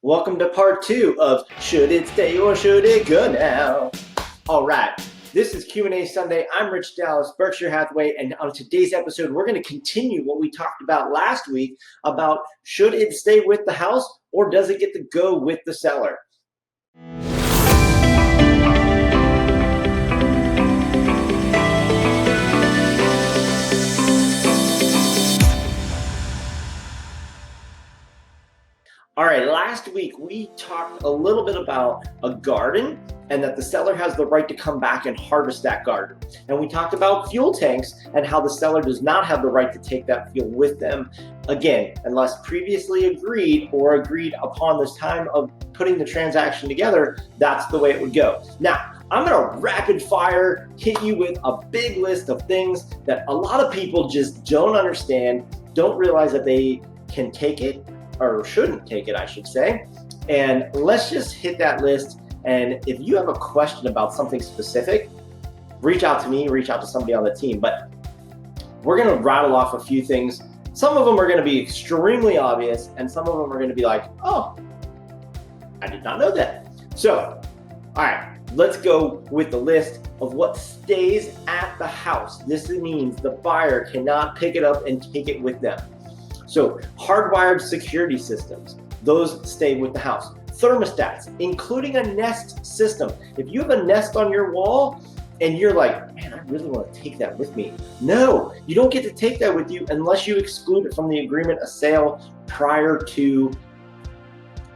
Welcome to part 2 of Should It Stay or Should It Go Now? All right, this is Q&A Sunday. I'm Rich Dallas, Berkshire Hathaway, and on today's episode, we're going to continue what we talked about last week about should it stay with the house or does it get to go with the seller? All right, last week we talked a little bit about a garden and that the seller has the right to come back and harvest that garden. And we talked about fuel tanks and how the seller does not have the right to take that fuel with them, again, unless previously agreed or agreed upon this time of putting the transaction together. That's the way it would go. Now, I'm gonna rapid fire hit you with a big list of things that a lot of people just don't understand, don't realize that they can take it, or shouldn't take it, I should say. And let's just hit that list. And if you have a question about something specific, reach out to me, reach out to somebody on the team. But we're gonna rattle off a few things. Some of them are gonna be extremely obvious, and some of them are gonna be like, oh, I did not know that. So, all right, let's go with the list of what stays at the house. This means the buyer cannot pick it up and take it with them. So hardwired security systems, those stay with the house. Thermostats, including a Nest system. If you have a Nest on your wall and you're like, man, I really want to take that with me. No, you don't get to take that with you unless you exclude it from the agreement of sale prior to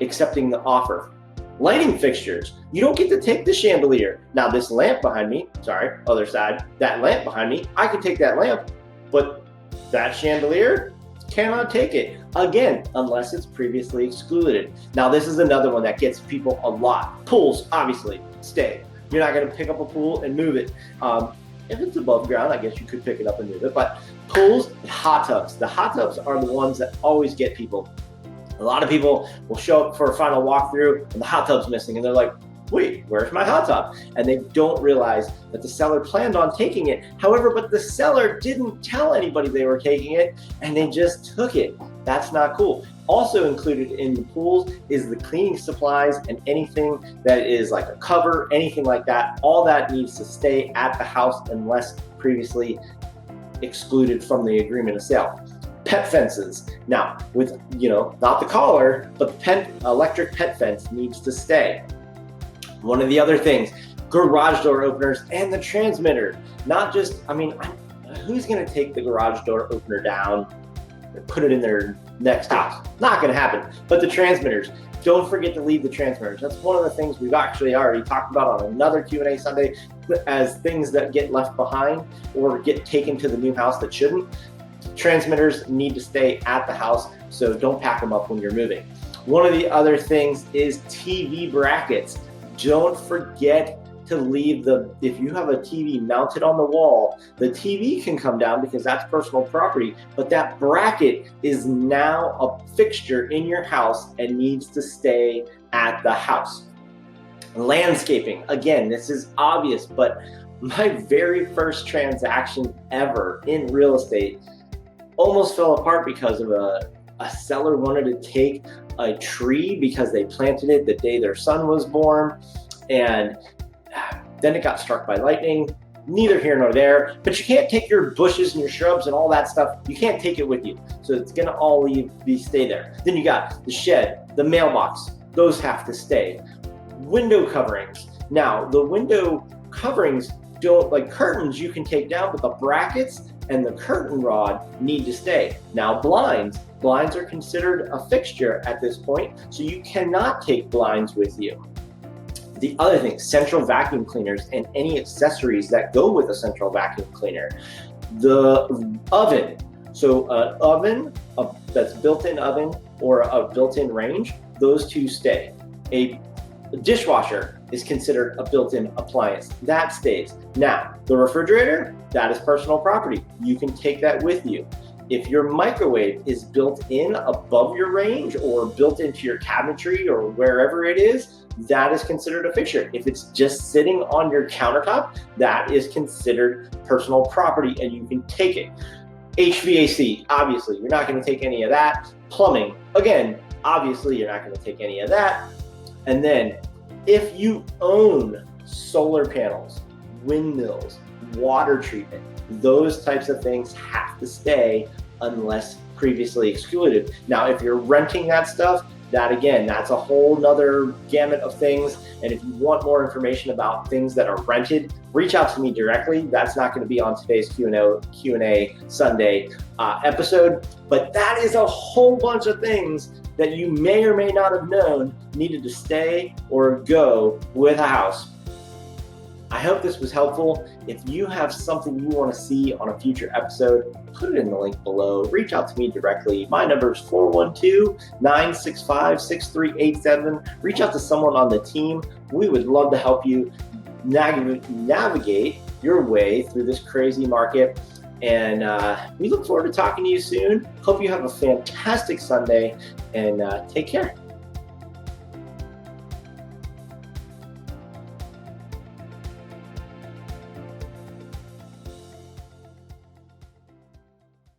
accepting the offer. Lighting fixtures, you don't get to take the chandelier. Now this lamp behind me, sorry, other side, that lamp behind me, I can take that lamp, but that chandelier, cannot take it, again, unless it's previously excluded. Now, this is another one that gets people a lot. Pools, obviously, stay. You're not going to pick up a pool and move it. If it's above ground, I guess you could pick it up and move it. But pools and hot tubs. The hot tubs are the ones that always get people. A lot of people will show up for a final walkthrough and the hot tub's missing, and they're like, wait, where's my hot tub? And they don't realize that the seller planned on taking it. However, but the seller didn't tell anybody they were taking it and they just took it. That's not cool. Also included in the pools is the cleaning supplies and anything that is like a cover, anything like that. All that needs to stay at the house unless previously excluded from the agreement of sale. Pet fences. Now, with, not the collar, but the electric pet fence needs to stay. One of the other things, garage door openers and the transmitter. Not just, who's going to take the garage door opener down and put it in their next house? Not going to happen. But the transmitters, don't forget to leave the transmitters. That's one of the things we've actually already talked about on another Q&A Sunday as things that get left behind or get taken to the new house that shouldn't. Transmitters need to stay at the house, so don't pack them up when you're moving. One of the other things is TV brackets. Don't forget to leave if you have a TV mounted on the wall, the TV can come down because that's personal property, but that bracket is now a fixture in your house and needs to stay at the house. Landscaping, again, this is obvious, but my very first transaction ever in real estate almost fell apart because of a seller wanted to take a tree because they planted it the day their son was born, and then it got struck by lightning. Neither here nor there, but you can't take your bushes and your shrubs and all that stuff. You can't take it with you, so it's gonna all stay there. Then you got the shed, the mailbox, those have to stay. Window coverings. Now, the window coverings don't, like curtains you can take down, but the brackets and the curtain rod need to stay. Now, blinds are considered a fixture at this point, so you cannot take blinds with you. The other thing, central vacuum cleaners and any accessories that go with a central vacuum cleaner. The oven, so an oven, that's built-in oven or a built-in range, those two stay. A dishwasher is considered a built-in appliance. That stays. Now, the refrigerator, that is personal property. You can take that with you. If your microwave is built in above your range or built into your cabinetry or wherever it is, that is considered a fixture. If it's just sitting on your countertop, that is considered personal property and you can take it. HVAC, obviously, you're not going to take any of that. Plumbing, again, Obviously, you're not going to take any of that. And then if you own solar panels, windmills, water treatment, those types of things have to stay unless previously excluded. Now, if you're renting that stuff, that again, that's a whole nother gamut of things. And if you want more information about things that are rented, reach out to me directly. That's not going to be on today's Q&A Sunday episode, but that is a whole bunch of things that you may or may not have known needed to stay or go with a house. I hope this was helpful. If you have something you want to see on a future episode, put it in the link below. Reach out to me directly. My number is 412-965-6387. Reach out to someone on the team. We would love to help you navigate your way through this crazy market. And we look forward to talking to you soon. Hope you have a fantastic Sunday, and take care.